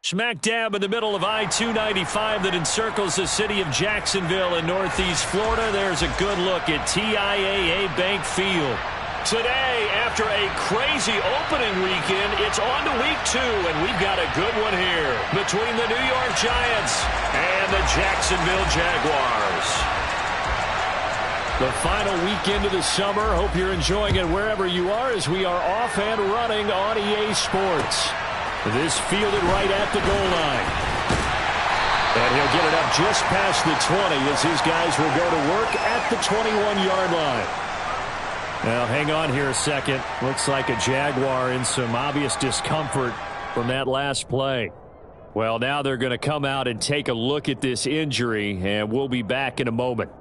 Smack dab in the middle of I-295 that encircles the city of Jacksonville in northeast Florida. There's a good look at TIAA Bank Field. Today, after a crazy opening weekend, it's on to week 2, and we've got a good one here between the New York Giants and the Jacksonville Jaguars. The final weekend of the summer. Hope you're enjoying it wherever you are as we are off and running on EA Sports. This fielded right at the goal line. And he'll get it up just past the 20 as his guys will go to work at the 21-yard line. Now, hang on here a second. Looks like a Jaguar in some obvious discomfort from that last play. Well, now they're going to come out and take a look at this injury, and we'll be back in a moment.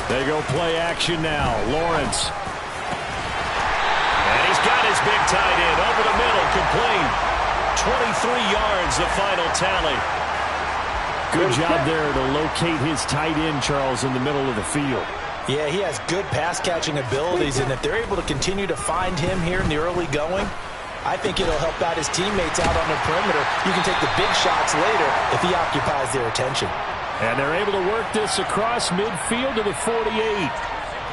They go play action now. Lawrence. And he's got his big tight end over the middle, complete. 23 yards, the final tally. Good job there to locate his tight end, Charles, in the middle of the field. Yeah, he has good pass-catching abilities, and if they're able to continue to find him here in the early going, I think it'll help out his teammates out on the perimeter. You can take the big shots later if he occupies their attention. And they're able to work this across midfield to the 48.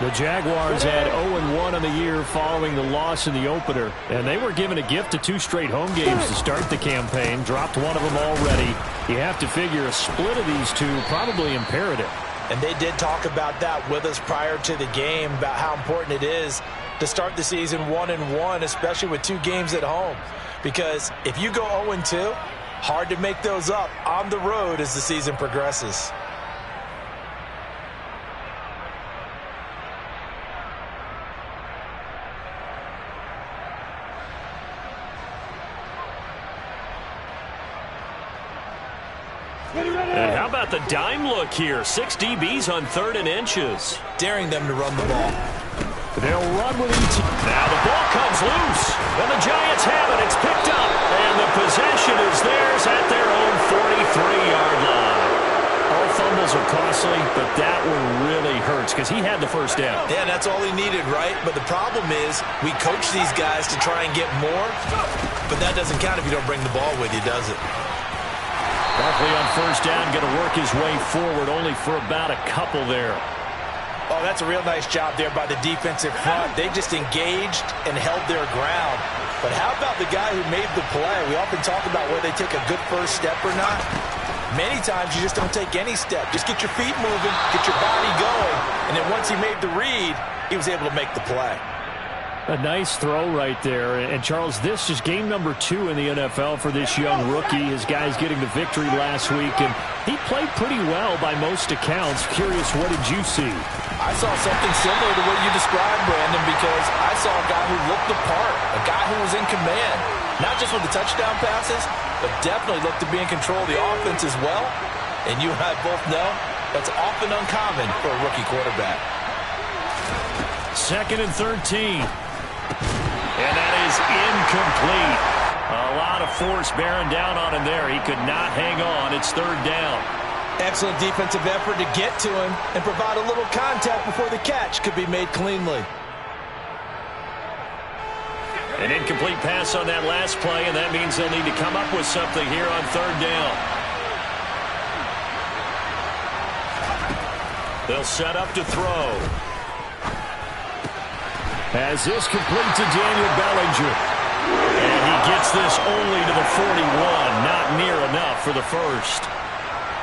The Jaguars had 0-1 on the year following the loss in the opener, and they were given a gift of 2 straight home games to start the campaign. Dropped one of them already. You have to figure a split of these two probably imperative. And they did talk about that with us prior to the game, about how important it is to start the season 1-1, especially with 2 games at home. Because if you go 0-2, hard to make those up on the road as the season progresses. And how about the dime look here? 6 DBs on 3rd and inches. Daring them to run the ball. They'll run with ET. Now the ball comes loose. And the Giants have it. It's picked up. And the possession is theirs at their own 43-yard line. All fumbles are costly, but that one really hurts because he had the first down. Yeah, that's all he needed, right? But the problem is we coach these guys to try and get more, but that doesn't count if you don't bring the ball with you, does it? Barkley on first down, going to work his way forward only for about a couple there. Oh, that's a real nice job there by the defensive front. They just engaged and held their ground. But how about the guy who made the play? We often talk about whether they take a good first step or not. Many times you just don't take any step. Just get your feet moving, get your body going, and then once he made the read, he was able to make the play. A nice throw right there. And, Charles, this is game number 2 in the NFL for this young rookie. His guys getting the victory last week, and he played pretty well by most accounts. Curious, what did you see? I saw something similar to what you described, Brandon, because I saw a guy who looked the part, a guy who was in command, not just with the touchdown passes, but definitely looked to be in control of the offense as well. And you and I both know that's often uncommon for a rookie quarterback. 2nd and 13. And that is incomplete. A lot of force bearing down on him there. He could not hang on. It's 3rd down. Excellent defensive effort to get to him and provide a little contact before the catch could be made cleanly. An incomplete pass on that last play, and that means they'll need to come up with something here on 3rd down. They'll set up to throw. As this complete to Daniel Bellinger. And he gets this only to the 41. Not near enough for the first.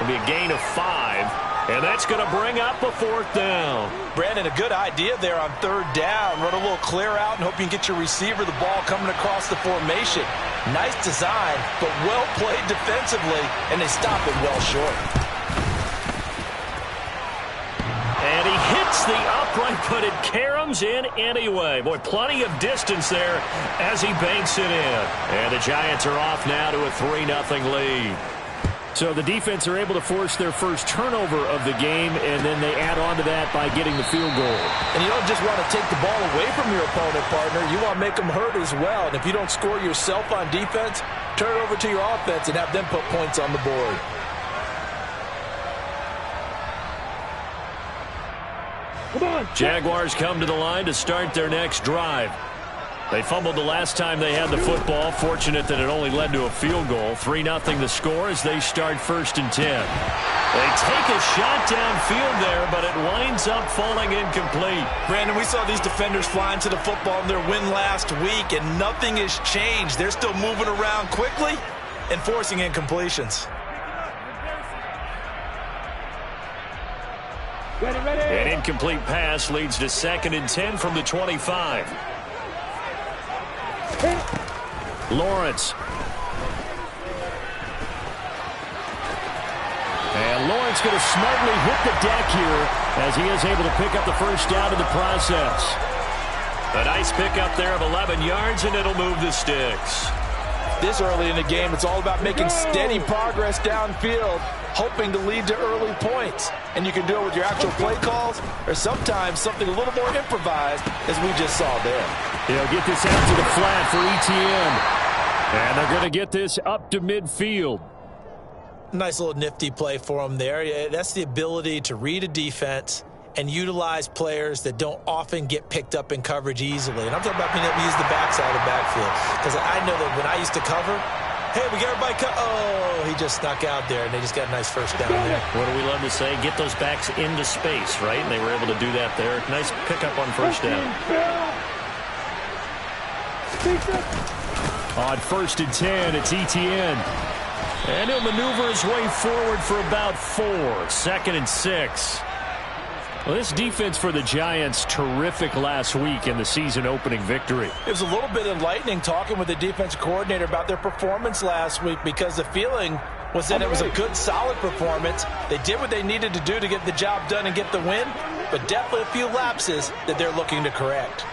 It'll be a gain of 5. And that's going to bring up a 4th down. Brandon, a good idea there on 3rd down. Run a little clear out and hope you can get your receiver the ball coming across the formation. Nice design, but well played defensively, and they stop it well short. And he hits the upright, but it caroms in anyway. Boy, plenty of distance there as he banks it in. And the Giants are off now to a 3-0 lead. So the defense are able to force their first turnover of the game, and then they add on to that by getting the field goal. And you don't just want to take the ball away from your opponent, partner. You want to make them hurt as well. And if you don't score yourself on defense, turn it over to your offense and have them put points on the board. Jaguars come to the line to start their next drive. They fumbled the last time they had the football. Fortunate that it only led to a field goal. 3-0 the score as they start 1st and 10. They take a shot downfield there, but it winds up falling incomplete. Brandon, we saw these defenders flying to the football in their win last week, and nothing has changed. They're still moving around quickly and forcing incompletions. An incomplete pass leads to 2nd and 10 from the 25. Lawrence. And Lawrence going to smartly hit the deck here as he is able to pick up the first down in the process. A nice pickup there of 11 yards, and it'll move the sticks. This early in the game, it's all about making steady progress downfield, hoping to lead to early points. And you can do it with your actual play calls or sometimes something a little more improvised, as we just saw there. They'll get this out to the flat for ETN. And they're going to get this up to midfield. Nice little nifty play for them there. That's the ability to read a defense and utilize players that don't often get picked up in coverage easily. And I'm talking about being able to use the backside of the backfield. Because I know that when I used to cover, hey, we got everybody oh, he just snuck out there, and they just got a nice first down there. What do we love to say? Get those backs into space, right? And they were able to do that there. Nice pickup on first down. On 1st and 10, it's ETN. And he'll maneuver his way forward for about 4. 2nd and 6. Well, this defense for the Giants, terrific last week in the season-opening victory. It was a little bit enlightening talking with the defensive coordinator about their performance last week, because the feeling was that it was a good, solid performance. They did what they needed to do to get the job done and get the win, but definitely a few lapses that they're looking to correct.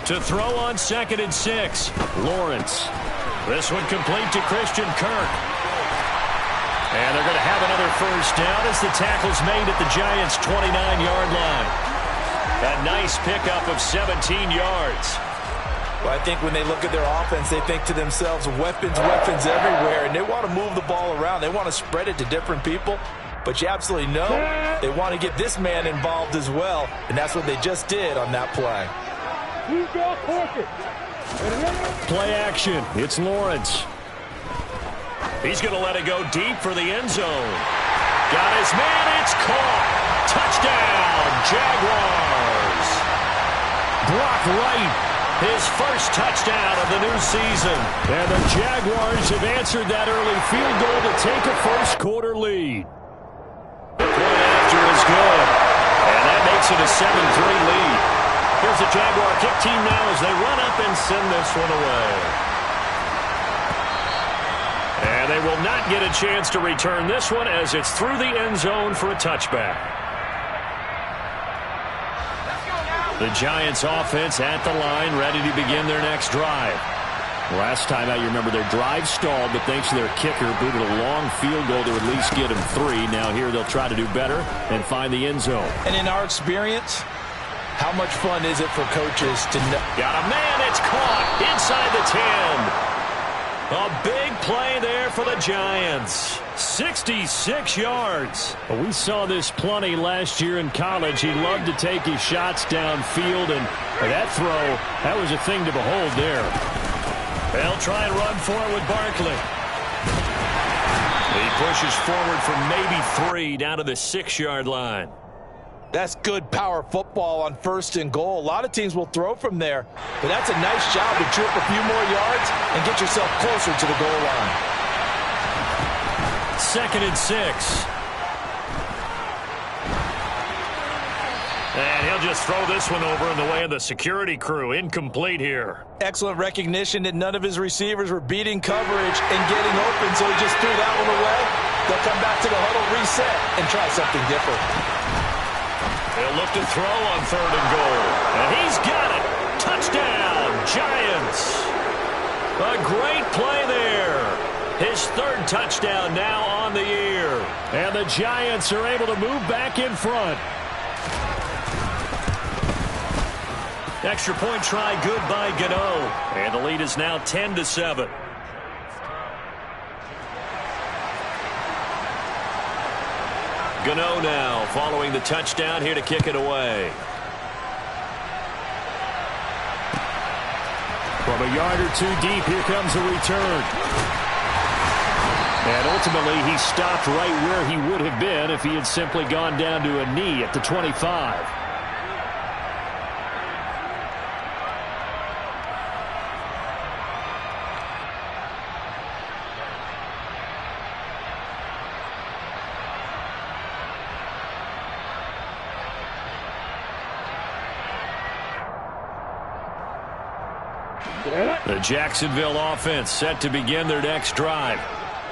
To throw on 2nd and 6, Lawrence. This one complete to Christian Kirk. And they're going to have another first down as the tackle's made at the Giants' 29-yard line. A nice pickup of 17 yards. Well, I think when they look at their offense, they think to themselves, weapons, weapons everywhere, and they want to move the ball around. They want to spread it to different people. But you absolutely know they want to get this man involved as well, and that's what they just did on that play. Play action. It's Lawrence. He's going to let it go deep for the end zone. Got his man. It's caught. Touchdown, Jaguars. Brock Wright, his first touchdown of the new season. And the Jaguars have answered that early field goal to take a first-quarter lead. The point after is good. And that makes it a 7-3 lead. Here's the Jaguar kick team now as they run up and send this one away. And they will not get a chance to return this one as it's through the end zone for a touchback. The Giants offense at the line, ready to begin their next drive. Last time out, you remember their drive stalled, but thanks to their kicker, booted a long field goal to at least get them 3. Now here they'll try to do better and find the end zone. And in our experience, how much fun is it for coaches to know? Got a man, it's caught inside the 10. A big play there for the Giants. 66 yards. We saw this plenty last year in college. He loved to take his shots downfield, and that throw, that was a thing to behold there. They'll try and run for it with Barkley. He pushes forward for maybe 3 down to the 6-yard line. That's good power football on 1st and goal. A lot of teams will throw from there, but that's a nice job to chew up a few more yards and get yourself closer to the goal line. 2nd and 6. And he'll just throw this one over in the way of the security crew. Incomplete here. Excellent recognition that none of his receivers were beating coverage and getting open, so he just threw that one away. They'll come back to the huddle, reset, and try something different. He'll look to throw on 3rd and goal. And he's got it. Touchdown, Giants. A great play there. His 3rd touchdown now on the year. And the Giants are able to move back in front. Extra point try good by Gano. And the lead is now 10-7. Gano now following the touchdown here to kick it away. From a yard or two deep, here comes a return. And ultimately, he stopped right where he would have been if he had simply gone down to a knee at the 25. The Jacksonville offense set to begin their next drive.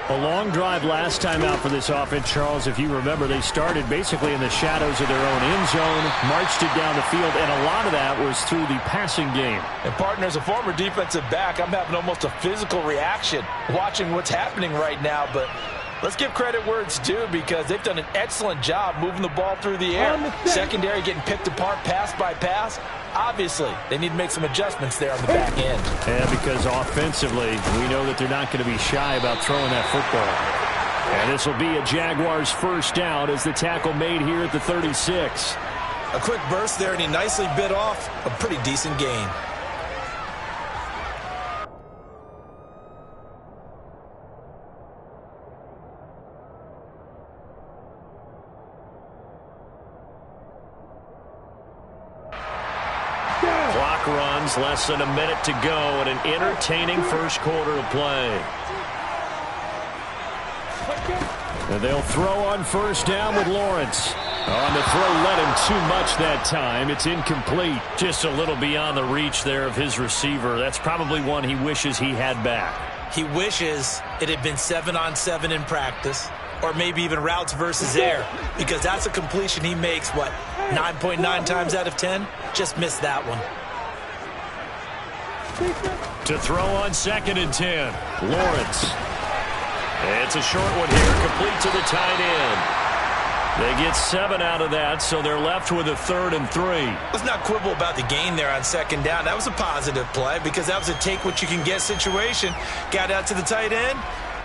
A long drive last time out for this offense, Charles. If you remember, they started basically in the shadows of their own end zone, marched it down the field, and a lot of that was through the passing game. And, partner, as a former defensive back, I'm having almost a physical reaction watching what's happening right now. But let's give credit where it's due because they've done an excellent job moving the ball through the air. Secondary getting picked apart pass by pass. Obviously, they need to make some adjustments there on the back end. Yeah, because offensively, we know that they're not going to be shy about throwing that football. And this will be a Jaguars first down as the tackle made here at the 36. A quick burst there, and he nicely bit off a pretty decent gain. Runs, less than a minute to go in an entertaining first quarter of play. And they'll throw on first down with Lawrence. On the throw, led him too much that time. It's incomplete. Just a little beyond the reach there of his receiver. That's probably one he wishes he had back. He wishes it had been 7-on-7 in practice, or maybe even routes versus air, because that's a completion he makes, 9.9 times out of 10? Just missed that one. To throw on 2nd and 10. Lawrence. It's a short one here, complete to the tight end. They get 7 out of that, so they're left with a 3rd and 3. Let's not quibble about the gain there on 2nd down. That was a positive play because that was a take-what-you-can-get situation. Got out to the tight end.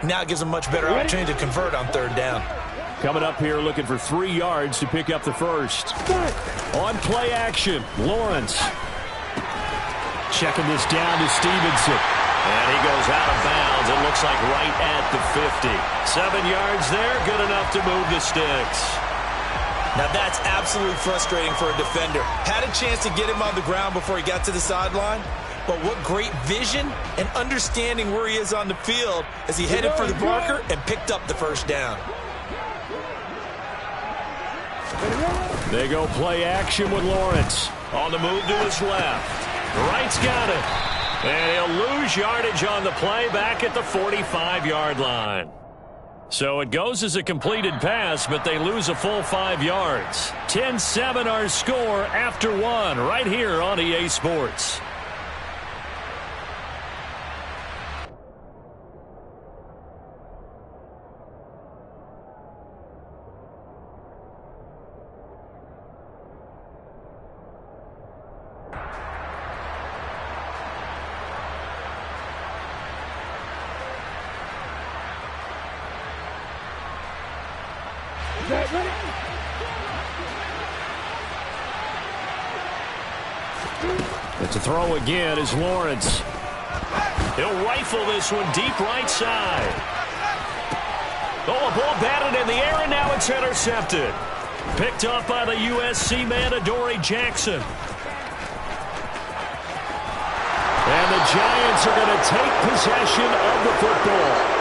Now it gives them much better opportunity to convert on 3rd down. Coming up here looking for 3 yards to pick up the first. On play action, Lawrence. Checking this down to Stevenson. And he goes out of bounds. It looks like right at the 50. 7 yards there, good enough to move the sticks. Now that's absolutely frustrating for a defender. Had a chance to get him on the ground before he got to the sideline. But what great vision and understanding where he is on the field as he headed for the marker and picked up the first down. They go play action with Lawrence. On the move to his left. Wright's got it. And he'll lose yardage on the play back at the 45-yard line. So it goes as a completed pass, but they lose a full 5 yards. 10-7 our score after 1 right here on EA Sports. It's a throw again is Lawrence. He'll rifle this one deep right side. Oh, a ball batted in the air, and now it's intercepted. Picked off by the USC man, Adoree Jackson. And the Giants are going to take possession of the football.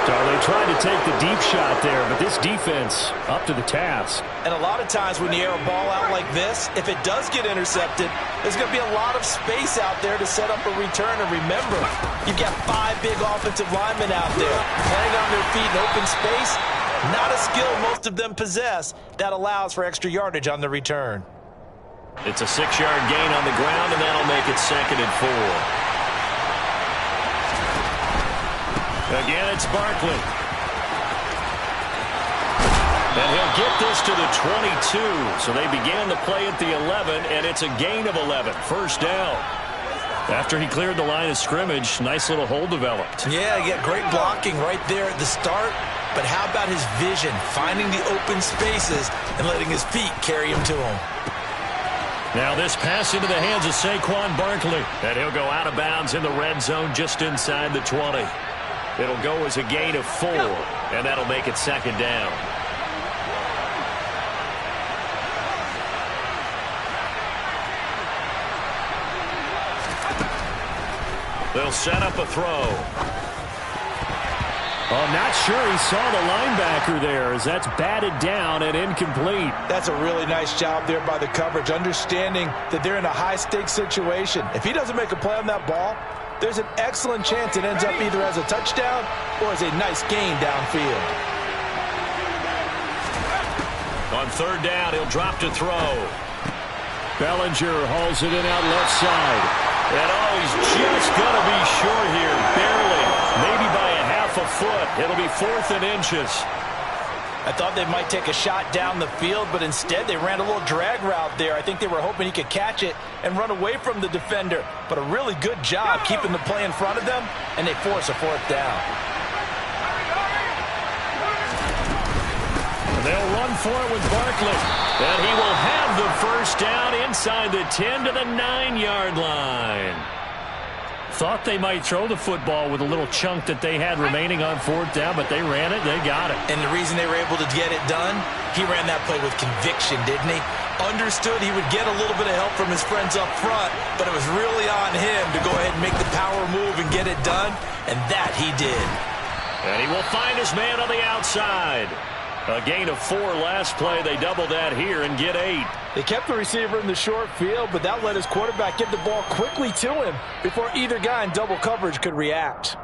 So they tried to take the deep shot there, but this defense up to the task. And a lot of times when you air a ball out like this, if it does get intercepted, there's going to be a lot of space out there to set up a return. And remember, you've got 5 big offensive linemen out there playing on their feet in open space. Not a skill most of them possess that allows for extra yardage on the return. It's a 6-yard gain on the ground, and that'll make it 2nd and 4. Again, it's Barkley. And he'll get this to the 22. So they began the play at the 11, and it's a gain of 11. First down. After he cleared the line of scrimmage, nice little hole developed. Yeah, you get great blocking right there at the start. but how about his vision, finding the open spaces and letting his feet carry him to him? Now this pass into the hands of Saquon Barkley. And he'll go out of bounds in the red zone just inside the 20. It'll go as a gain of 4, and that'll make it second down. They'll set up a throw. Oh, not sure he saw the linebacker there as that's batted down and incomplete. That's a really nice job there by the coverage, understanding that they're in a high-stakes situation. If he doesn't make a play on that ball, there's an excellent chance it ends up either as a touchdown or as a nice gain downfield. On third down, he'll drop to throw. Bellinger hauls it in out left side. And oh, he's just going to be short here, barely, maybe by a half a foot. It'll be 4th and inches. I thought they might take a shot down the field, but instead they ran a little drag route there. I think they were hoping he could catch it and run away from the defender. But a really good job keeping the play in front of them, and they force a 4th down. They'll run for it with Barkley. And he will have the first down inside the 10 to the 9-yard line. Thought they might throw the football with a little chunk that they had remaining on 4th down, but they ran it, they got it. And the reason they were able to get it done, he ran that play with conviction, didn't he? Understood he would get a little bit of help from his friends up front, but it was really on him to go ahead and make the power move and get it done, and that he did. And he will find his man on the outside. A gain of 4 last play. They double that here and get 8. They kept the receiver in the short field, but that let his quarterback get the ball quickly to him before either guy in double coverage could react.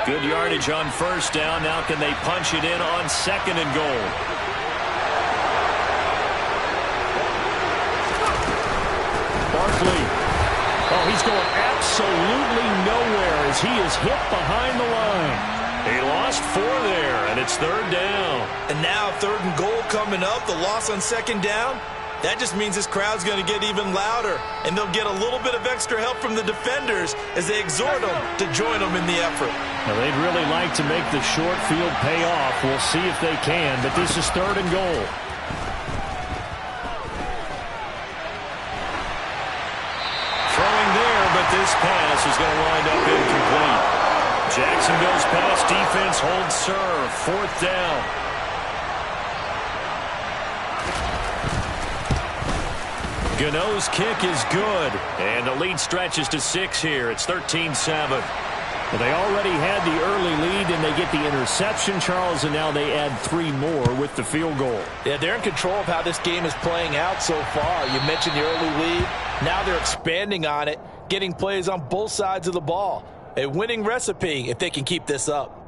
Good yardage on first down. Now can they punch it in on 2nd and goal? Barkley. Oh, he's going absolutely nowhere as he is hit behind the line. He lost 4 there, and it's 3rd down. And now 3rd and goal coming up, the loss on 2nd down. That just means this crowd's going to get even louder, and they'll get a little bit of extra help from the defenders as they exhort them to join them in the effort. Now, they'd really like to make the short field pay off. We'll see if they can, but this is 3rd and goal. This pass is going to wind up incomplete. Jacksonville's pass defense holds serve. 4th down. Gano's kick is good. And the lead stretches to 6 here. It's 13-7. Well, they already had the early lead, and they get the interception, Charles, and now they add 3 more with the field goal. Yeah, they're in control of how this game is playing out so far. You mentioned the early lead. Now they're expanding on it, getting plays on both sides of the ball. A winning recipe if they can keep this up.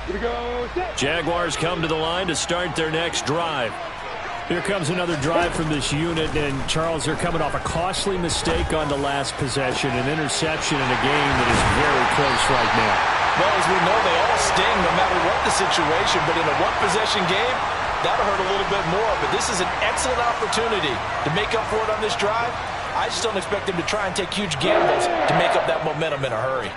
Here we go. Jaguars come to the line to start their next drive. Here comes another drive from this unit, and Charles, they're coming off a costly mistake on the last possession, an interception in a game that is very close right now. Well, as we know, they all sting no matter what the situation, but in a one-possession game, that'll hurt a little bit more, but this is an excellent opportunity to make up for it on this drive. I just don't expect them to try and take huge gambles to make up that momentum in a hurry.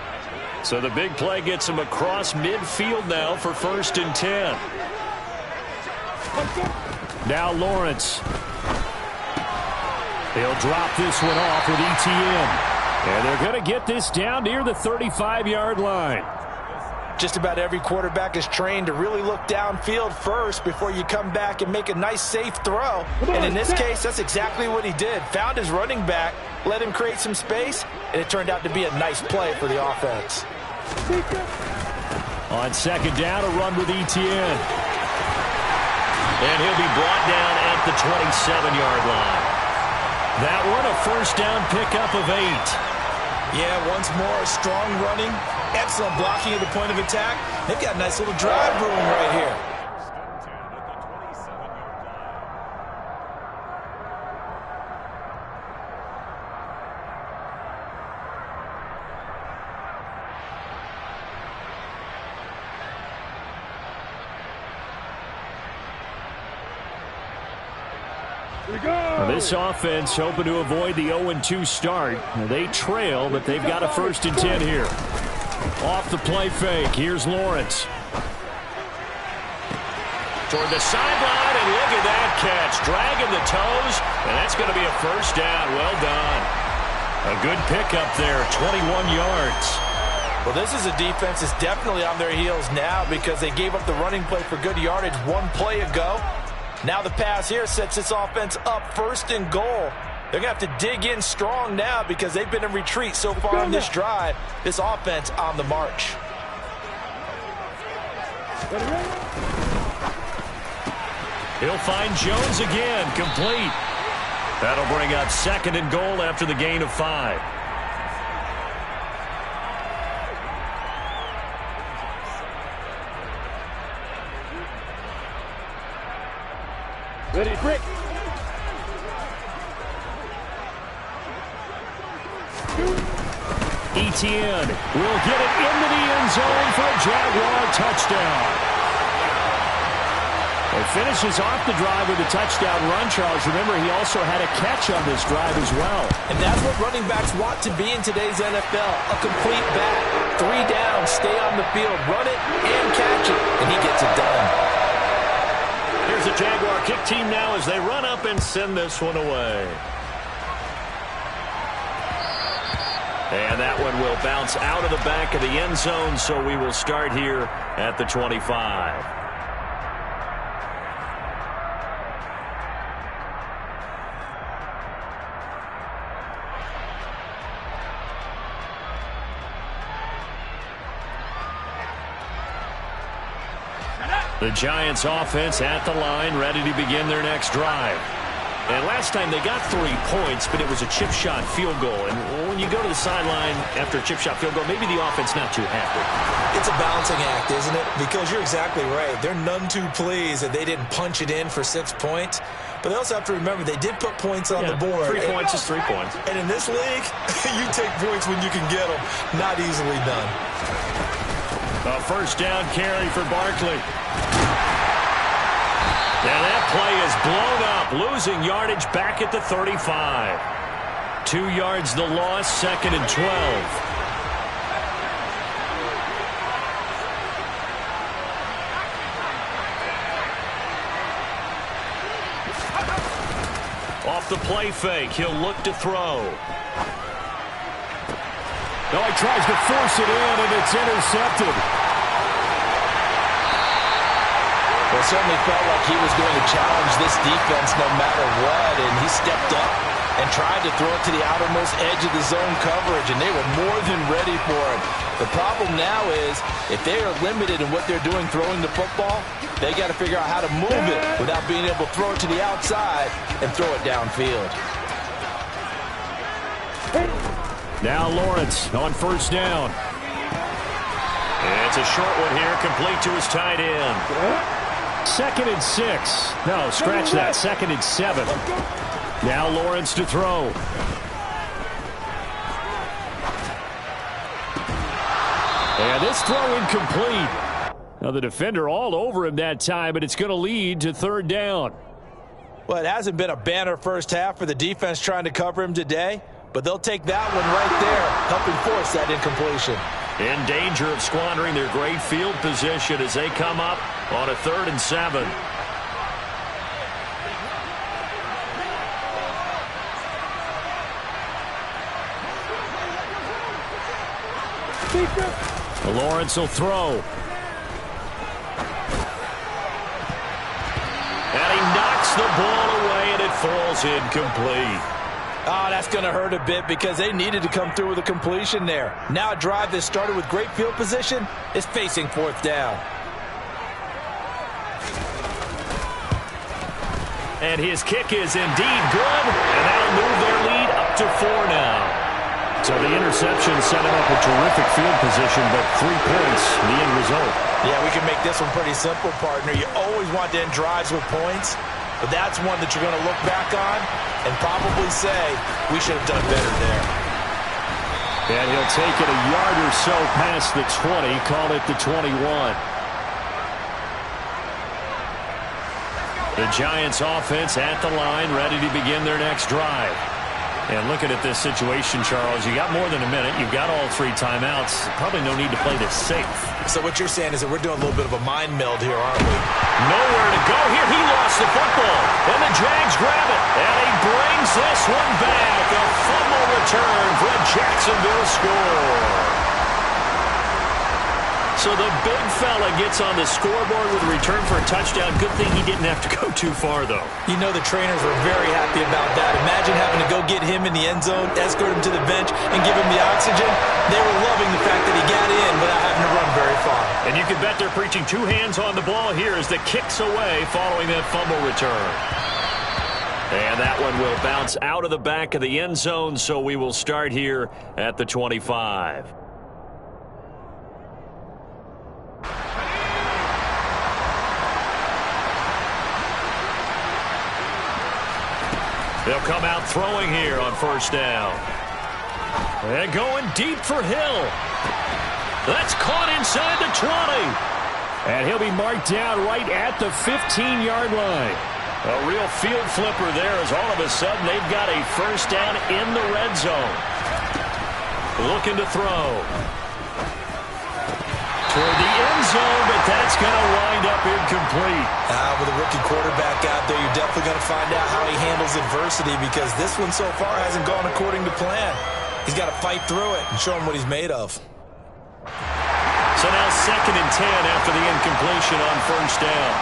So the big play gets them across midfield now for 1st and 10. Now Lawrence. He'll drop this one off with ETN. And they're going to get this down near the 35-yard line. Just about every quarterback is trained to really look downfield first before you come back and make a nice, safe throw. And in this case, that's exactly what he did. Found his running back, let him create some space, and it turned out to be a nice play for the offense. On 2nd down, a run with ETN. And he'll be brought down at the 27-yard line. That one, a 1st down pickup of 8. Yeah, once more, strong running, excellent blocking at the point of attack. They've got a nice little drive brewing right here. This offense hoping to avoid the 0-2 start. They trail, but they've got a 1st and 10 here. Off the play fake. Here's Lawrence. Toward the sideline, and look at that catch. Dragging the toes, and that's going to be a 1st down. Well done. A good pickup there, 21 yards. Well, this is a defense that's definitely on their heels now because they gave up the running play for good yardage one play ago. Now the pass here sets this offense up 1st and goal. They're going to have to dig in strong now because they've been in retreat so far on this drive. This offense on the march. He'll find Jones again, complete. That'll bring up 2nd and goal after the gain of 5. Ready, Brick. Etienne will get it into the end zone for a Jaguar touchdown. He finishes off the drive with a touchdown run, Charles. Remember, he also had a catch on this drive as well. And that's what running backs want to be in today's NFL, a complete back. 3 down, stay on the field, run it and catch it, and he gets it done. Here's the Jaguar kick team now as they run up and send this one away. And that one will bounce out of the back of the end zone, so we will start here at the 25. The Giants offense at the line, ready to begin their next drive. And last time they got 3 points, but it was a chip shot field goal. And when you go to the sideline after a chip shot field goal, maybe the offense not too happy. It's a balancing act, isn't it? Because you're exactly right. They're none too pleased that they didn't punch it in for 6 points. But they also have to remember they did put points on the board. 3 points is 3 points. And in this league, you take points when you can get them. Not easily done. A 1st down carry for Barkley. And that play is blown up, losing yardage back at the 35. 2 yards the loss, 2nd and 12. Off the play fake, he'll look to throw. No, he tries to force it in, and it's intercepted. Well, it certainly felt like he was going to challenge this defense no matter what, and he stepped up and tried to throw it to the outermost edge of the zone coverage, and they were more than ready for it. The problem now is if they are limited in what they're doing throwing the football, they got to figure out how to move it without being able to throw it to the outside and throw it downfield. Now Lawrence on 1st down. It's a short one here, complete to his tight end. 2nd and 6. No, scratch that. 2nd and 7. Now Lawrence to throw. And this throw incomplete. Now the defender all over him that time, but it's going to lead to 3rd down. Well, it hasn't been a banner first half for the defense trying to cover him today, but they'll take that one right there, helping force that incompletion. In danger of squandering their great field position as they come up on a 3rd and 7. Lawrence will throw. And he knocks the ball away, and it falls incomplete. Oh, that's going to hurt a bit because they needed to come through with a completion there. Now a drive that started with great field position is facing 4th down. And his kick is indeed good, and that'll move their lead up to 4 now. So the interception set him up a terrific field position, but 3 points, the end result. Yeah, we can make this one pretty simple, partner. You always want to end drives with points, but that's one that you're going to look back on and probably say, we should have done better there. And he'll take it a yard or so past the 20, call it the 21. The Giants offense at the line, ready to begin their next drive. And looking at this situation, Charles, you got more than a minute. You've got all 3 timeouts. Probably no need to play this safe. So what you're saying is that we're doing a little bit of a mind meld here, aren't we? Nowhere to go here. He lost the football. And the Jags grab it. And he brings this one back. A fumble return for a Jacksonville score. So the big fella gets on the scoreboard with a return for a touchdown. Good thing he didn't have to go too far, though. You know the trainers were very happy about that. Imagine having to go get him in the end zone, escort him to the bench, and give him the oxygen. They were loving the fact that he got in without having to run very far. And you can bet they're preaching 2 hands on the ball here as the kick's away following that fumble return. And that one will bounce out of the back of the end zone, so we will start here at the 25. They'll come out throwing here on first down. And going deep for Hill. That's caught inside the 20. And he'll be marked down right at the 15-yard line. A real field flipper there as all of a sudden they've got a first down in the red zone. Looking to throw. Toward the end zone, but that's going to wind up incomplete. With a rookie quarterback out there, you're definitely going to find out how he handles adversity because this one so far hasn't gone according to plan. He's got to fight through it and show him what he's made of. So now 2nd and 10 after the incompletion on first down.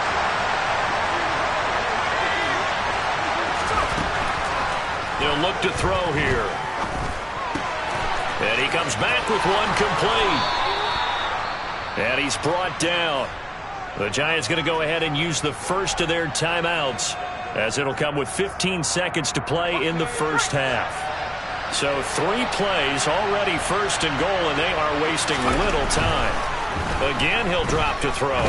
They'll look to throw here. And he comes back with one complete. And he's brought down. The Giants going to go ahead and use the first of their timeouts as it'll come with 15 seconds to play in the first half. So 3 plays already first and goal, and they are wasting little time. Again, he'll drop to throw.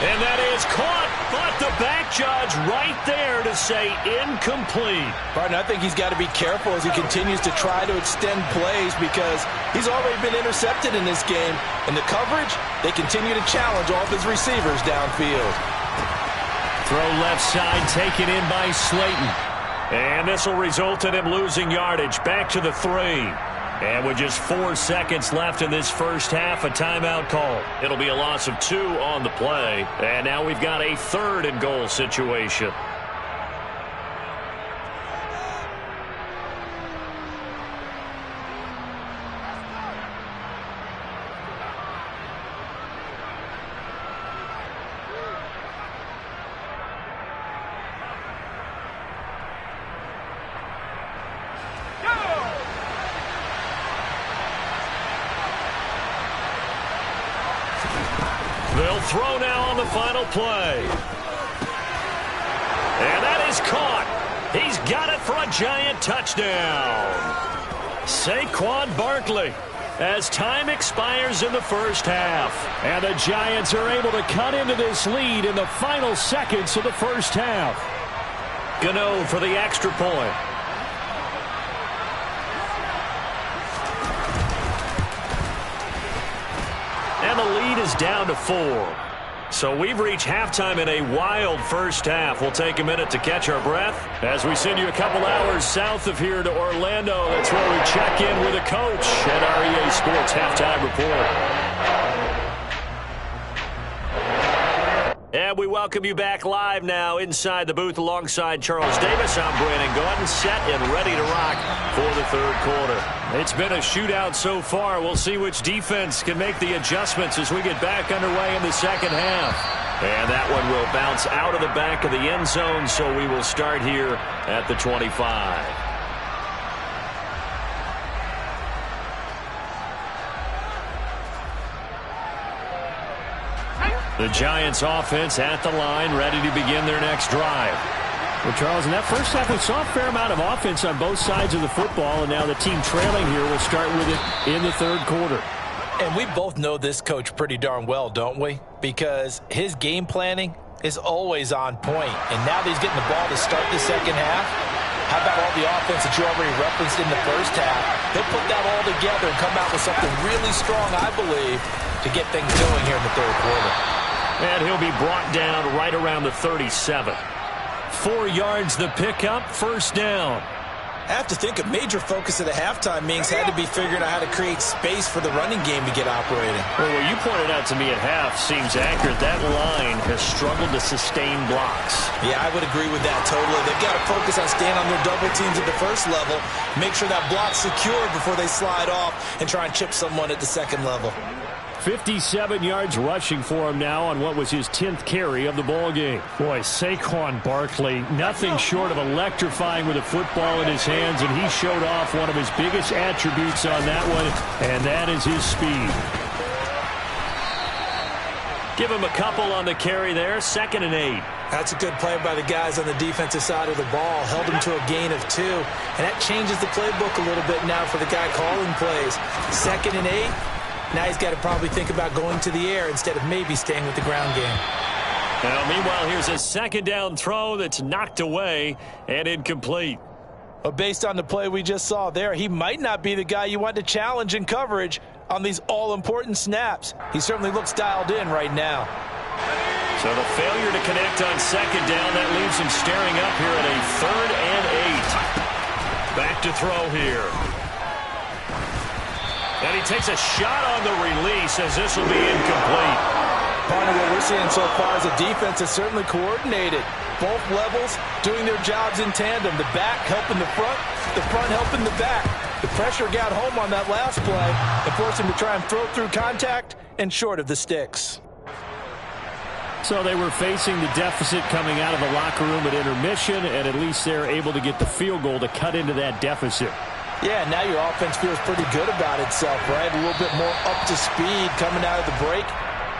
And that is caught, but the back judge right there to say incomplete. Partner, I think he's got to be careful as he continues to try to extend plays because he's already been intercepted in this game. And the coverage, they continue to challenge all of his receivers downfield. Throw left side, taken in by Slayton. And this will result in him losing yardage. Back to the 3. And with just 4 seconds left in this first half, a timeout call. It'll be a loss of 2 on the play. And now we've got a 3rd and goal situation. They'll throw now on the final play. And that is caught. He's got it for a Giant touchdown. Saquon Barkley as time expires in the first half. And the Giants are able to cut into this lead in the final seconds of the first half. Gano for the extra point. And the lead is down to 4. So we've reached halftime in a wild first half. We'll take a minute to catch our breath as we send you a couple hours south of here to Orlando. That's where we check in with a coach at our EA Sports Halftime Report. And we welcome you back live now inside the booth alongside Charles Davis. I'm Brandon Gordon, set and ready to rock for the third quarter. It's been a shootout so far. We'll see which defense can make the adjustments as we get back underway in the second half. And that one will bounce out of the back of the end zone, so we will start here at the 25. The Giants offense at the line, ready to begin their next drive. Well, Charles, in that first half, we saw a fair amount of offense on both sides of the football, and now the team trailing here will start with it in the third quarter. And we both know this coach pretty darn well, don't we? Because his game planning is always on point. And now that he's getting the ball to start the second half, how about all the offense that you already referenced in the first half? He'll put that all together and come out with something really strong, I believe, to get things going here in the third quarter. And he'll be brought down right around the 37. 4 yards the pickup, first down. I have to think a major focus at the halftime means had to be figuring out how to create space for the running game to get operating. Well, what you pointed out to me at half seems accurate. That line has struggled to sustain blocks. Yeah, I would agree with that totally. They've got to focus on staying on their double teams at the first level, make sure that block's secure before they slide off and try and chip someone at the second level. 57 yards rushing for him now on what was his 10th carry of the ball game. Boy, Saquon Barkley, nothing short of electrifying with a football in his hands, and he showed off one of his biggest attributes on that one, and that is his speed. Give him a couple on the carry there, 2nd and 8. That's a good play by the guys on the defensive side of the ball. Held him to a gain of 2, and that changes the playbook a little bit now for the guy calling plays. 2nd and 8. Now he's got to probably think about going to the air instead of maybe staying with the ground game. Now, meanwhile, here's a 2nd down throw that's knocked away and incomplete. But based on the play we just saw there, he might not be the guy you want to challenge in coverage on these all-important snaps. He certainly looks dialed in right now. So the failure to connect on 2nd down, that leaves him staring up here at a 3rd and 8. Back to throw here. And he takes a shot on the release as this will be incomplete. Part of what we're seeing so far is the defense is certainly coordinated. Both levels doing their jobs in tandem. The back helping the front helping the back. The pressure got home on that last play and forced him to try and throw through contact and short of the sticks. So they were facing the deficit coming out of the locker room at intermission, and at least they're able to get the field goal to cut into that deficit. Yeah, now your offense feels pretty good about itself, right? A little bit more up to speed coming out of the break.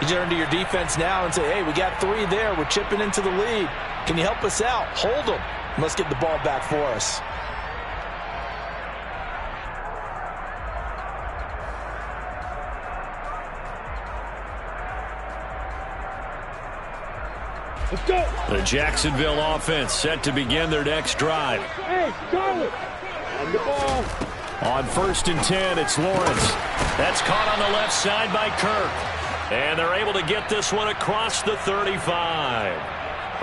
You turn to your defense now and say, hey, we got 3 there. We're chipping into the lead. Can you help us out? Hold them. Let's get the ball back for us. Let's go. The Jacksonville offense set to begin their next drive. Hey, go it. On the ball. On 1st and 10, it's Lawrence. That's caught on the left side by Kirk. And they're able to get this one across the 35.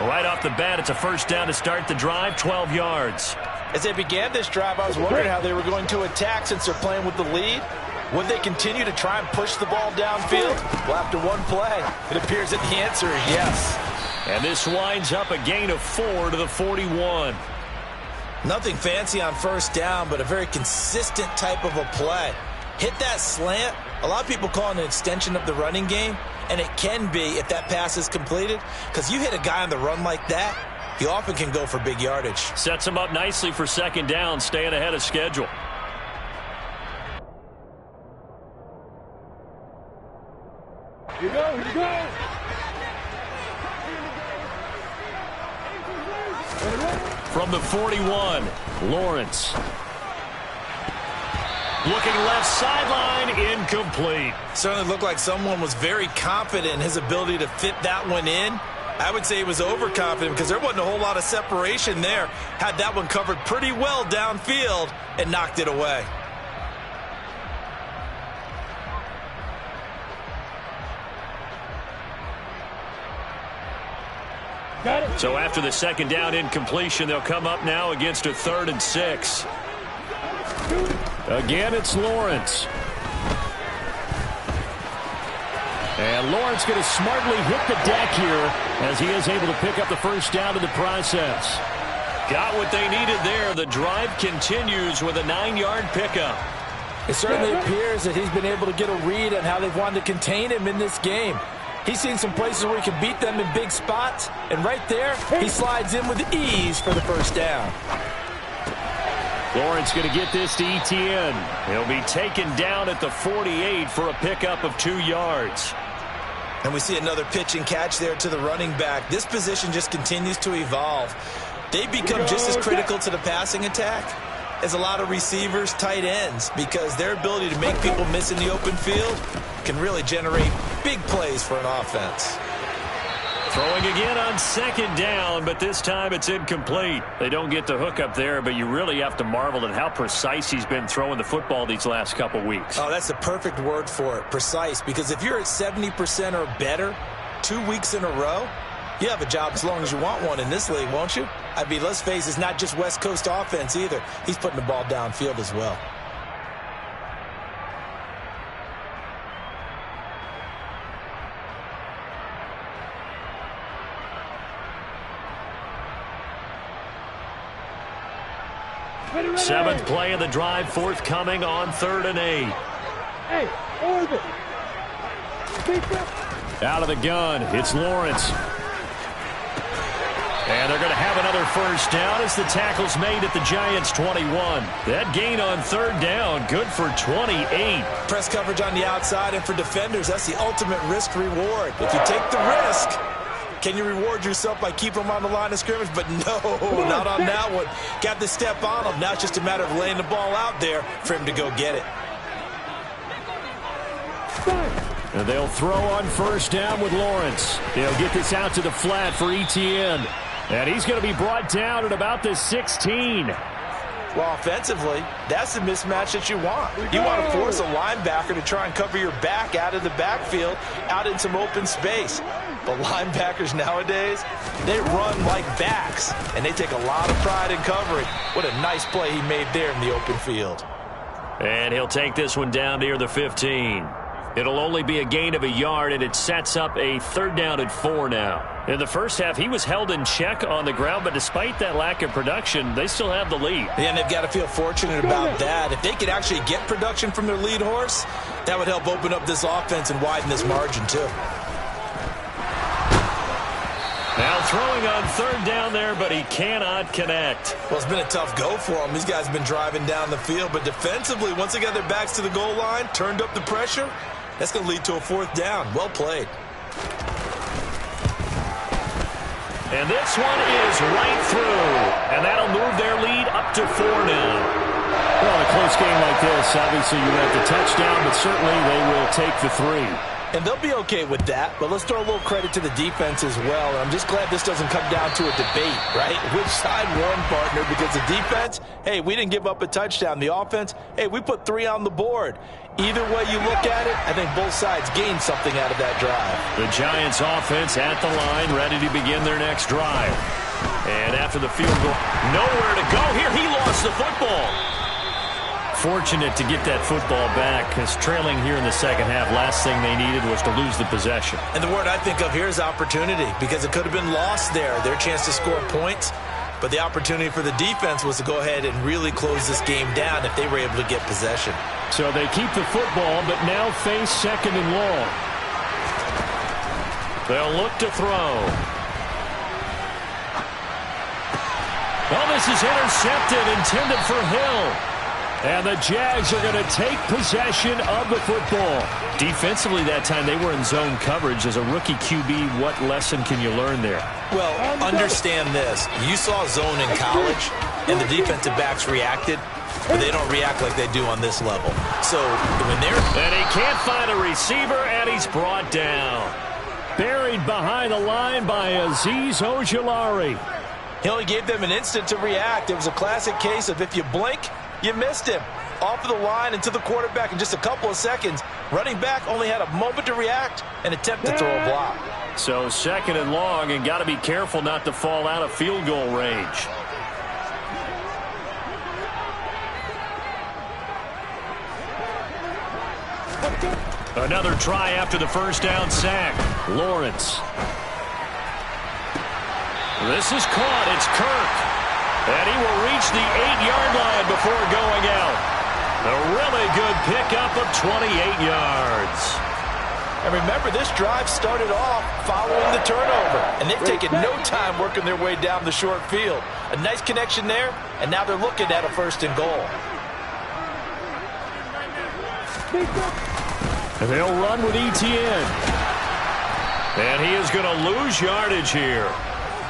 Right off the bat, it's a 1st down to start the drive, 12 yards. As they began this drive, I was wondering how they were going to attack since they're playing with the lead. Would they continue to try and push the ball downfield? Well, after one play, it appears that the answer is yes. And this winds up a gain of 4 to the 41. Nothing fancy on 1st down, but a very consistent type of a play. Hit that slant. A lot of people call it an extension of the running game, and it can be if that pass is completed, because you hit a guy on the run like that, you often can go for big yardage. Sets him up nicely for 2nd down, staying ahead of schedule. Here you go, here you go. From the 41, Lawrence. Looking left sideline, incomplete. Certainly looked like someone was very confident in his ability to fit that one in. I would say he was overconfident because there wasn't a whole lot of separation there. Had that one covered pretty well downfield and knocked it away. So after the 2nd down incompletion, they'll come up now against a 3rd and 6. Again, it's Lawrence. And Lawrence going to smartly hit the deck here as he is able to pick up the 1st down in the process. Got what they needed there. The drive continues with a 9-yard pickup. It certainly appears that he's been able to get a read on how they've wanted to contain him in this game. He's seen some places where he can beat them in big spots, and right there, he slides in with ease for the 1st down. Lawrence going to get this to Etienne. He'll be taken down at the 48 for a pickup of 2 yards. And we see another pitch and catch there to the running back. This position just continues to evolve. They become just as critical to the passing attack as a lot of receivers, tight ends, because their ability to make people miss in the open field can really generate big plays for an offense. Throwing again on 2nd down, but this time it's incomplete. They don't get the hook up there, but you really have to marvel at how precise he's been throwing the football these last couple weeks. Oh, that's the perfect word for it, precise, because if you're at 70% or better 2 weeks in a row? You have a job as long as you want one in this league, won't you? I mean, let's face it, it's not just West Coast offense either. He's putting the ball downfield as well. Seventh play of the drive, forthcoming on 3rd and 8. Hey, Orbit. Out of the gun, it's Lawrence. And they're going to have another first down as the tackle's made at the Giants' 21. That gain on 3rd down, good for 28. Press coverage on the outside, and for defenders, that's the ultimate risk-reward. If you take the risk, can you reward yourself by keeping them on the line of scrimmage? But no, not on that one. Got to step on them. Now it's just a matter of laying the ball out there for him to go get it. And they'll throw on first down with Lawrence. They'll get this out to the flat for Etienne. And he's going to be brought down at about the 16. Well, offensively, that's the mismatch that you want. You want to force a linebacker to try and cover your back out of the backfield, out in some open space. But linebackers nowadays, they run like backs, and they take a lot of pride in covering. What a nice play he made there in the open field. And he'll take this one down near the 15. It'll only be a gain of a yard, and it sets up a 3rd down and 4 now. In the first half, he was held in check on the ground, but despite that lack of production, they still have the lead. Yeah, and they've got to feel fortunate about that. If they could actually get production from their lead horse, that would help open up this offense and widen this margin, too. Now throwing on 3rd down there, but he cannot connect. Well, it's been a tough go for them. These guys have been driving down the field, but defensively, once they got their backs to the goal line, turned up the pressure, that's going to lead to a 4th down. Well played. And this one is right through. And that'll move their lead up to 4 now. Well, in a close game like this, obviously you want the touchdown, but certainly they will take the 3. And they'll be okay with that, but let's throw a little credit to the defense as well. And I'm just glad this doesn't come down to a debate, right? Which side won, partner? Because the defense, hey, we didn't give up a touchdown. The offense, hey, we put 3 on the board. Either way you look at it, I think both sides gained something out of that drive. The Giants offense at the line, ready to begin their next drive. And after the field goal, nowhere to go here. He lost the football. Fortunate to get that football back, because trailing here in the second half, last thing they needed was to lose the possession. And the word I think of here is opportunity, because it could have been lost there, their chance to score points. But the opportunity for the defense was to go ahead and really close this game down if they were able to get possession. So they keep the football, but now face 2nd and long. They'll look to throw. Well, this is intercepted, intended for Hill. And the Jags are going to take possession of the football. Defensively that time, they were in zone coverage. As a rookie QB, what lesson can you learn there? Well, understand this. You saw zone in college, and the defensive backs reacted, but they don't react like they do on this level. So when they're... And he can't find a receiver, and he's brought down. Buried behind the line by Azeez Ojulari. He only gave them an instant to react. It was a classic case of if you blink, you missed him. Off of the line and to the quarterback in just a couple of seconds. Running back only had a moment to react and attempt to throw a block. So 2nd and long, and got to be careful not to fall out of field goal range. Another try after the first down sack. Lawrence. This is caught. It's Kirk. And he will reach the 8-yard line before going out. A really good pickup of 28 yards. And remember, this drive started off following the turnover. And they've taken no time working their way down the short field. A nice connection there, and now they're looking at a 1st and goal. And they'll run with Etienne. And he is going to lose yardage here.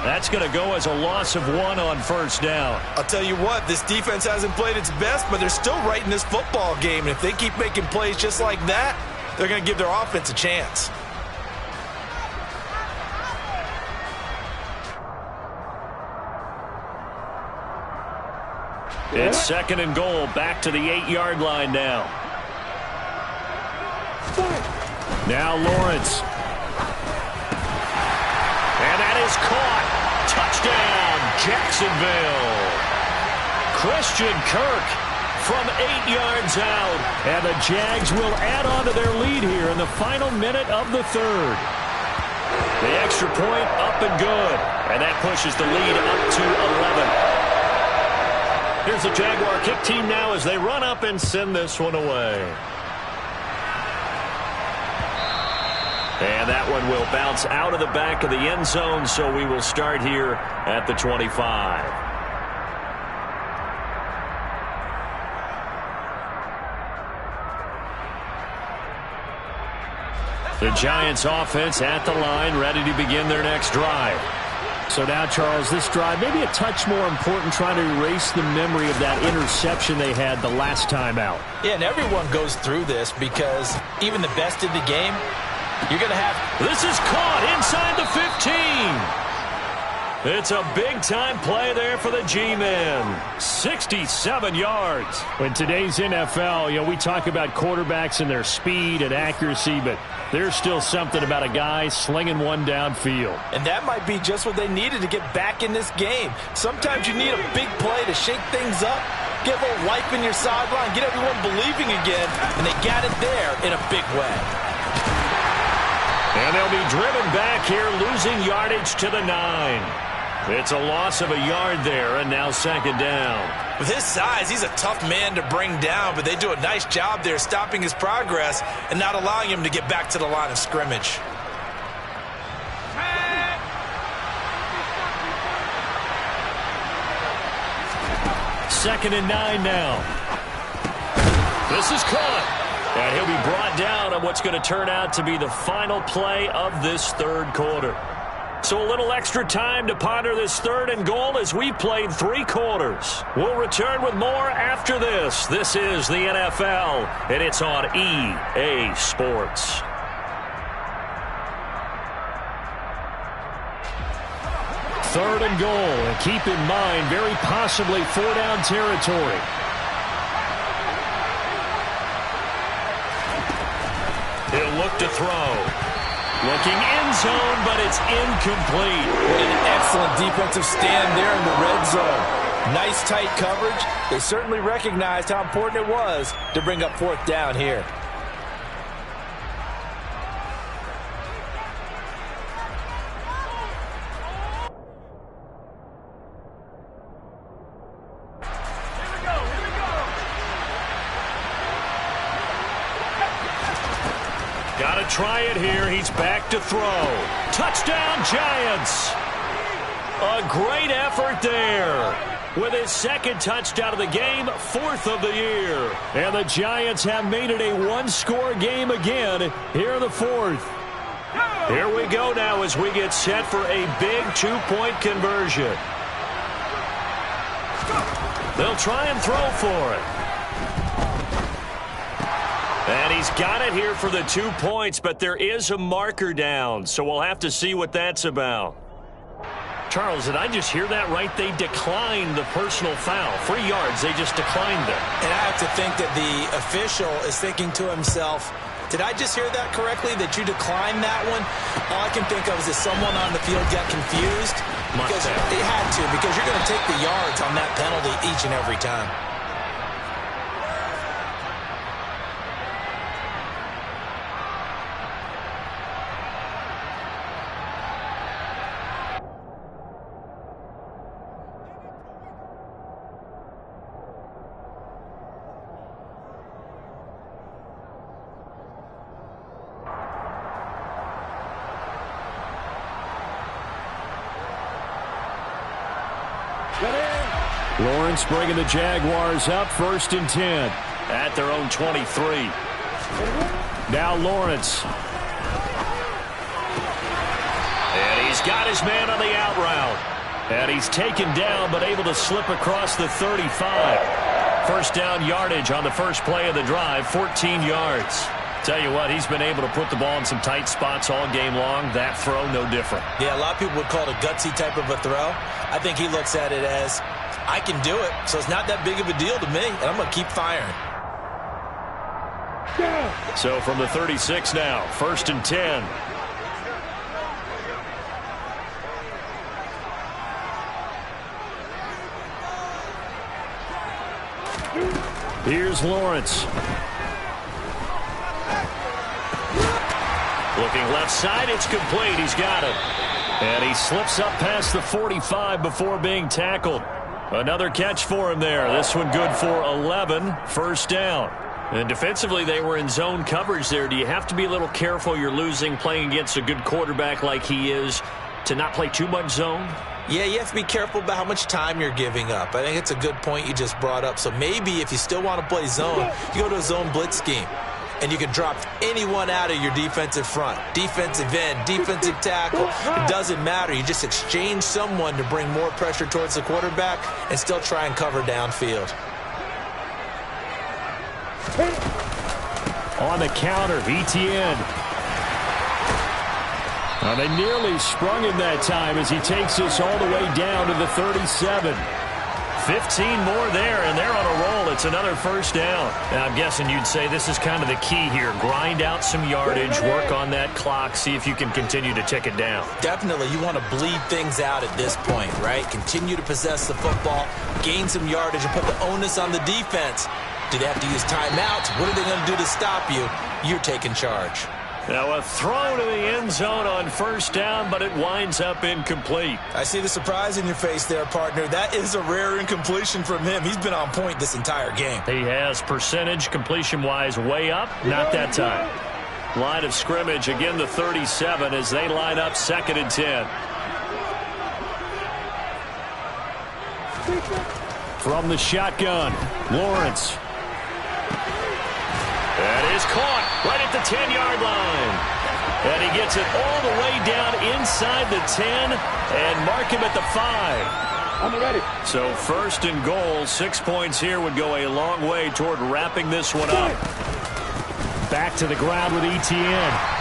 That's going to go as a loss of 1 on first down. I'll tell you what, this defense hasn't played its best, but they're still right in this football game. And if they keep making plays just like that, they're going to give their offense a chance. It's 2nd and goal, back to the 8-yard line now. Now Lawrence. Touchdown, Jacksonville. Christian Kirk from 8 yards out. And the Jags will add on to their lead here in the final minute of the third. The extra point up and good. And that pushes the lead up to 11. Here's the Jaguar kick team now as they run up and send this one away. And that one will bounce out of the back of the end zone, so we will start here at the 25. The Giants offense at the line, ready to begin their next drive. So now, Charles, this drive maybe a touch more important, trying to erase the memory of that interception they had the last time out. Yeah, and everyone goes through this because even the best in the game, you're going to have... This is caught inside the 15. It's a big-time play there for the G-Men. 67 yards. In today's NFL, we talk about quarterbacks and their speed and accuracy, but there's still something about a guy slinging one downfield. And that might be just what they needed to get back in this game. Sometimes you need a big play to shake things up, get a little life in your sideline, get everyone believing again, and they got it there in a big way. And they'll be driven back here, losing yardage to the 9. It's a loss of a yard there, and now second down. With his size, he's a tough man to bring down, but they do a nice job there stopping his progress and not allowing him to get back to the line of scrimmage. Second and 9 now. This is caught. And he'll be brought down on what's going to turn out to be the final play of this third quarter. So a little extra time to ponder this third and goal as we played 3 quarters. We'll return with more after this. This is the NFL, and it's on EA Sports. Third and goal, and keep in mind, very possibly 4-down territory. He'll look to throw. Looking end zone, but it's incomplete. What an excellent defensive stand there in the red zone. Nice tight coverage. They certainly recognized how important it was to bring up 4th down here. Try it here. He's back to throw. Touchdown, Giants. A great effort there. With his second touchdown of the game, 4th of the year. And the Giants have made it a one-score game again here in the 4th. Here we go now as we get set for a big 2-point conversion. They'll try and throw for it. And he's got it here for the 2 points, but there is a marker down, so we'll have to see what that's about. Charles, did I just hear that right? They declined the personal foul. 3 yards, they just declined it. And I have to think that the official is thinking to himself, did I just hear that correctly, that you declined that one? All I can think of is that someone on the field got confused. Because they had to, because you're going to take the yards on that penalty each and every time. Lawrence bringing the Jaguars up 1st and 10. At their own 23. Now Lawrence. And he's got his man on the out route. And he's taken down but able to slip across the 35. First down yardage on the first play of the drive, 14 yards. Tell you what, he's been able to put the ball in some tight spots all game long. That throw, no different. Yeah, a lot of people would call it a gutsy type of a throw. I think he looks at it as, I can do it, so it's not that big of a deal to me, and I'm going to keep firing. So from the 36 now, 1st and 10. Here's Lawrence. Looking left side, it's complete. He's got it. And he slips up past the 45 before being tackled. Another catch for him there. This one good for 11, first down. And defensively, they were in zone coverage there. Do you have to be a little careful? You're losing, playing against a good quarterback like he is, to not play too much zone? Yeah, you have to be careful about how much time you're giving up. I think it's a good point you just brought up. So maybe if you still want to play zone, you go to a zone blitz scheme. And you can drop anyone out of your defensive front. Defensive end, defensive tackle. It doesn't matter. You just exchange someone to bring more pressure towards the quarterback and still try and cover downfield. On the counter, ETN. They nearly sprung him that time as he takes this all the way down to the 37. 15 more there, and they're on a roll. It's another first down. Now, I'm guessing you'd say this is kind of the key here. Grind out some yardage, work on that clock, see if you can continue to tick it down. Definitely. You want to bleed things out at this point, right? Continue to possess the football, gain some yardage, and put the onus on the defense. Do they have to use timeouts? What are they going to do to stop you? You're taking charge. Now a throw to the end zone on first down, but it winds up incomplete. I see the surprise in your face there, partner. That is a rare incompletion from him. He's been on point this entire game. He has percentage completion-wise way up. Not that time. Line of scrimmage, again the 37 as they line up 2nd and 10. From the shotgun, Lawrence. That is caught right at the 10-yard line. And he gets it all the way down inside the 10 and mark him at the 5. I'm ready. So 1st and goal, 6 points here would go a long way toward wrapping this one up. Back to the ground with ETN.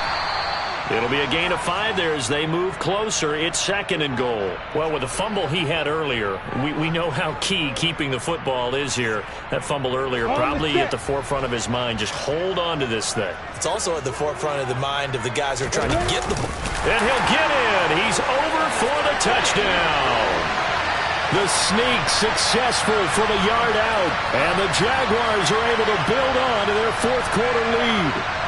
It'll be a gain of 5 there as they move closer. It's 2nd and goal. Well, with the fumble he had earlier, we know how key keeping the football is here. That fumble earlier probably at the forefront of his mind. Just hold on to this thing. It's also at the forefront of the mind of the guys who are trying to get the ball. And he'll get in. He's over for the touchdown. The sneak successful from a yard out. And the Jaguars are able to build on to their 4th quarter lead.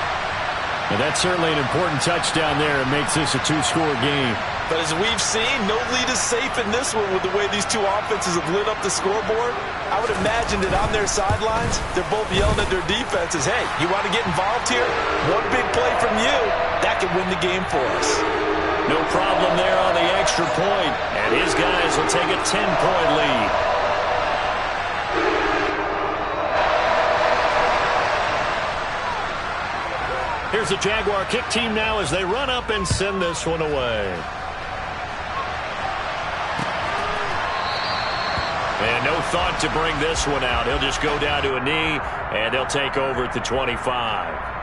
And that's certainly an important touchdown there. It makes this a 2-score game. But as we've seen, no lead is safe in this one with the way these two offenses have lit up the scoreboard. I would imagine that on their sidelines, they're both yelling at their defenses, hey, you want to get involved here? One big play from you, that could win the game for us. No problem there on the extra point. And his guys will take a 10-point lead. Here's the Jaguar kick team now as they run up and send this one away. And no thought to bring this one out. He'll just go down to a knee, and they'll take over at the 25.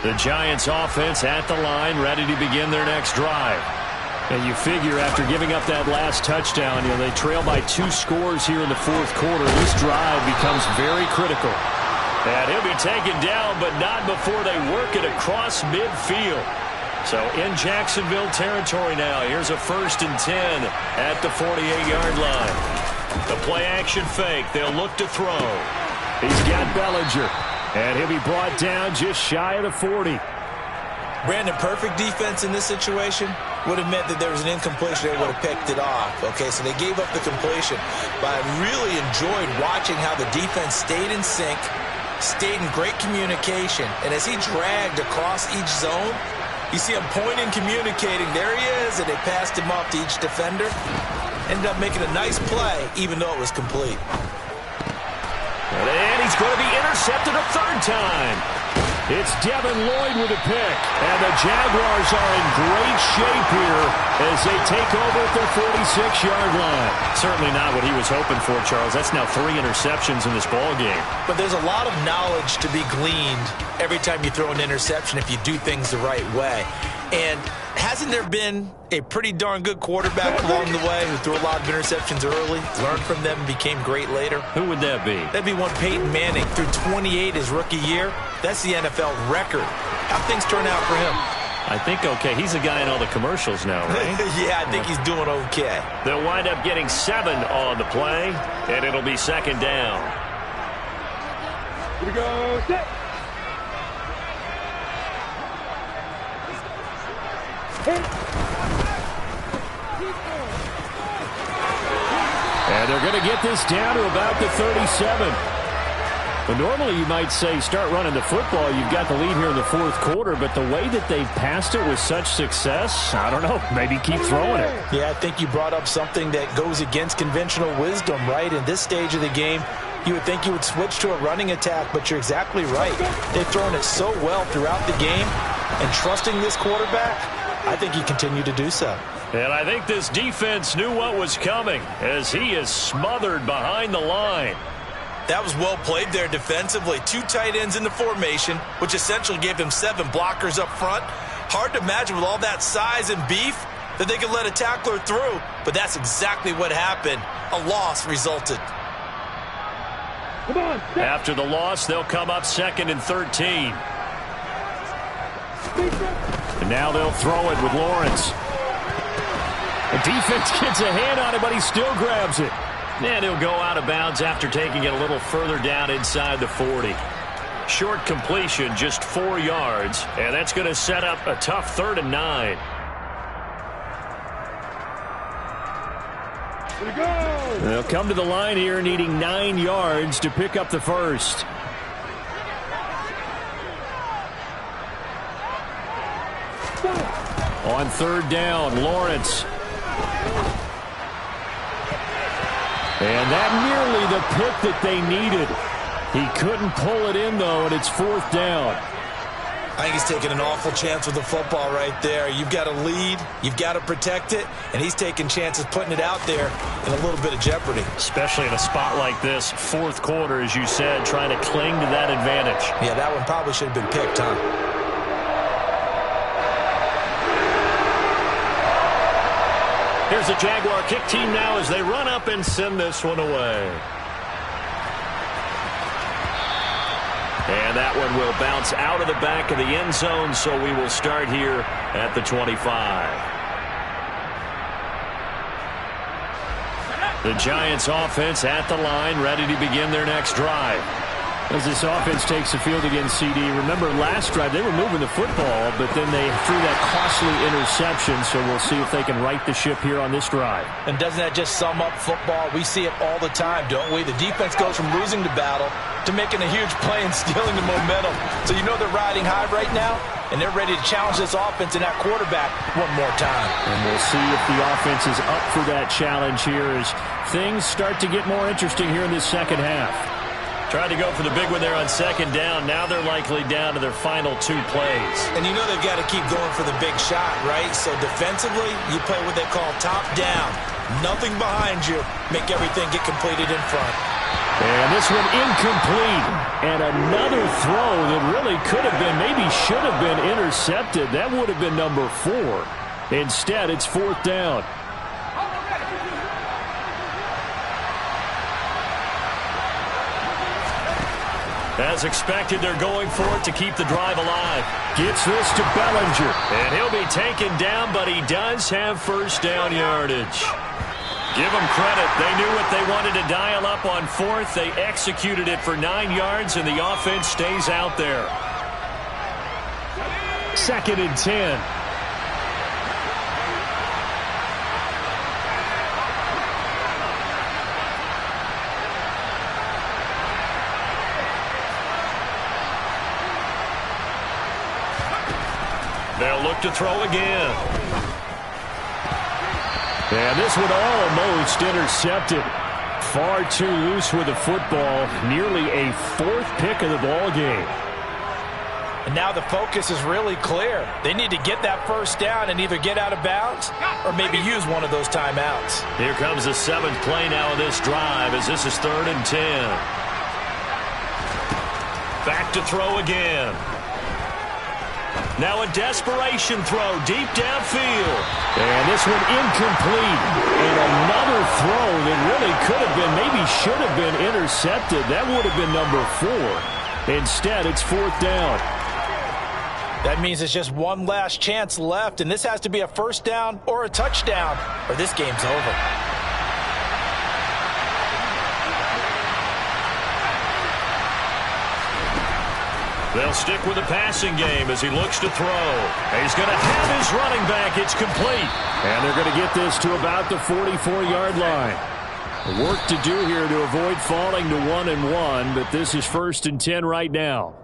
The Giants offense at the line, ready to begin their next drive. And you figure after giving up that last touchdown, they trail by 2 scores here in the 4th quarter. This drive becomes very critical. And he'll be taken down, but not before they work it across midfield. So in Jacksonville territory now, here's a 1st and 10 at the 48-yard line. The play-action fake, they'll look to throw. He's got Bellinger, and he'll be brought down just shy of the 40. Brandon, perfect defense in this situation would have meant that there was an incompletion. They would have picked it off. Okay, so they gave up the completion. But I really enjoyed watching how the defense stayed in sync, stayed in great communication. And as he dragged across each zone, you see him pointing, communicating. There he is, and they passed him off to each defender. Ended up making a nice play, even though it was complete. And he's going to be intercepted a 3rd time. It's Devin Lloyd with a pick. And the Jaguars are in great shape here as they take over at their 46-yard line. Certainly not what he was hoping for, Charles. That's now 3 interceptions in this ballgame. But there's a lot of knowledge to be gleaned every time you throw an interception if you do things the right way. And hasn't there been a pretty darn good quarterback along the way who threw a lot of interceptions early, learned from them, and became great later? Who would that be? That'd be one Peyton Manning. Threw 28 his rookie year. That's the NFL record. How'd things turn out for him? I think okay. He's a guy in all the commercials now, right? Yeah, I think he's doing okay. They'll wind up getting 7 on the play, and it'll be second down. Here we go. Set. And they're going to get this down to about the 37. But normally you might say start running the football. You've got the lead here in the fourth quarter, but the way that they've passed it with such success, I don't know, maybe keep throwing it. Yeah, I think you brought up something that goes against conventional wisdom, right? In this stage of the game, you would think you would switch to a running attack, but you're exactly right. They've thrown it so well throughout the game, and trusting this quarterback, I think you continue to do so. And I think this defense knew what was coming as he is smothered behind the line. That was well played there defensively. 2 tight ends in the formation, which essentially gave them 7 blockers up front. Hard to imagine with all that size and beef that they could let a tackler through, but that's exactly what happened. A loss resulted. Come on. Set. After the loss, they'll come up 2nd and 13. And now they'll throw it with Lawrence. The defense gets a hand on it, but he still grabs it. And he'll go out of bounds after taking it a little further down inside the 40. Short completion, just 4 yards, and that's going to set up a tough 3rd and 9. Here we go. They'll come to the line here needing 9 yards to pick up the first. On 3rd down, Lawrence. And that nearly the pick that they needed. He couldn't pull it in, though, and it's 4th down. I think he's taking an awful chance with the football right there. You've got a lead, you've got to protect it, and he's taking chances putting it out there in a little bit of jeopardy. Especially in a spot like this, 4th quarter, as you said, trying to cling to that advantage. Yeah, that one probably should have been picked, huh? Here's the Jaguar kick team now as they run up and send this one away. And that one will bounce out of the back of the end zone, so we will start here at the 25. The Giants offense at the line, ready to begin their next drive. As this offense takes the field against CD, remember last drive they were moving the football, but then they threw that costly interception, so we'll see if they can right the ship here on this drive. And doesn't that just sum up football? We see it all the time, don't we? The defense goes from losing the battle to making a huge play and stealing the momentum. So you know they're riding high right now, and they're ready to challenge this offense and that quarterback one more time. And we'll see if the offense is up for that challenge here as things start to get more interesting here in this second half. Tried to go for the big one there on 2nd down. Now they're likely down to their final 2 plays. And you know they've got to keep going for the big shot, right? So defensively, you play what they call top down. Nothing behind you. Make everything get completed in front. And this one incomplete. And another throw that really could have been, maybe should have been intercepted. That would have been number 4. Instead, it's 4th down. As expected, they're going for it to keep the drive alive. Gets this to Bellinger. And he'll be taken down, but he does have 1st down yardage. Give them credit. They knew what they wanted to dial up on 4th. They executed it for 9 yards, and the offense stays out there. 2nd and 10. They'll look to throw again. And this one almost intercepted. Far too loose with the football. Nearly a 4th pick of the ball game. And now the focus is really clear. They need to get that 1st down and either get out of bounds or maybe use one of those timeouts. Here comes the 7th play now of this drive as this is 3rd and 10. Back to throw again. Now a desperation throw deep downfield. And this one incomplete. And another throw that really could have been, maybe should have been intercepted. That would have been number 4. Instead, it's 4th down. That means it's just one last chance left, and this has to be a first down or a touchdown, or this game's over. They'll stick with the passing game as he looks to throw. He's going to have his running back. It's complete. And they're going to get this to about the 44-yard line. Work to do here to avoid falling to 1-1, but this is 1st and 10 right now.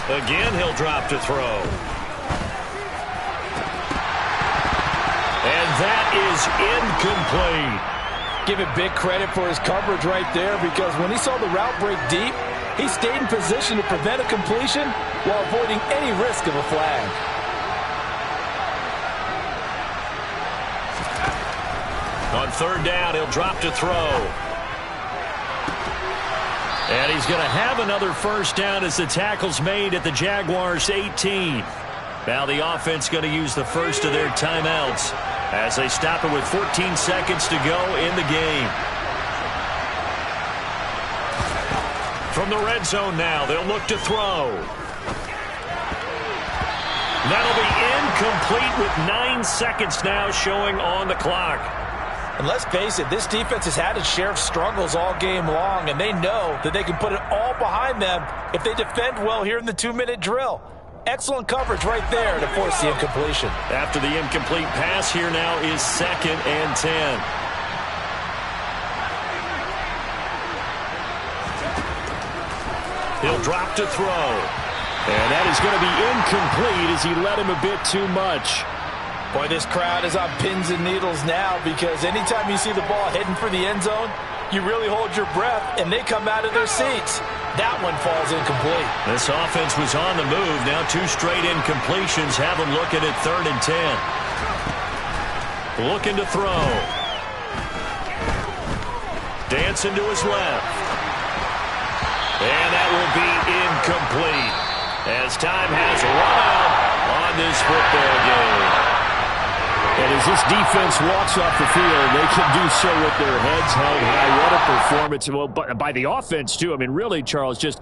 Again, he'll drop to throw. And that is incomplete. Give it big credit for his coverage right there, because when he saw the route break deep, he stayed in position to prevent a completion while avoiding any risk of a flag. On 3rd down, he'll drop to throw. And he's going to have another first down as the tackle's made at the Jaguars' 18. Now the offense going to use the first of their timeouts as they stop it with 14 seconds to go in the game. From the red zone now, they'll look to throw. That'll be incomplete with 9 seconds now showing on the clock. And let's face it, this defense has had its share of struggles all game long, and they know that they can put it all behind them if they defend well here in the 2-minute drill. Excellent coverage right there to force the incompletion. After the incomplete pass, here now is 2nd and 10. He'll drop to throw. And that is going to be incomplete as he led him a bit too much. Boy, this crowd is on pins and needles now, because anytime you see the ball heading for the end zone, you really hold your breath, and they come out of their seats. That one falls incomplete. This offense was on the move. Now 2 straight incompletions have them looking at 3rd and 10. Looking to throw. Dancing to his left. And that will be incomplete as time has run out on this football game. And as this defense walks off the field, they can do so with their heads held high. What a performance. Well, by the offense, too. I mean, really, Charles, just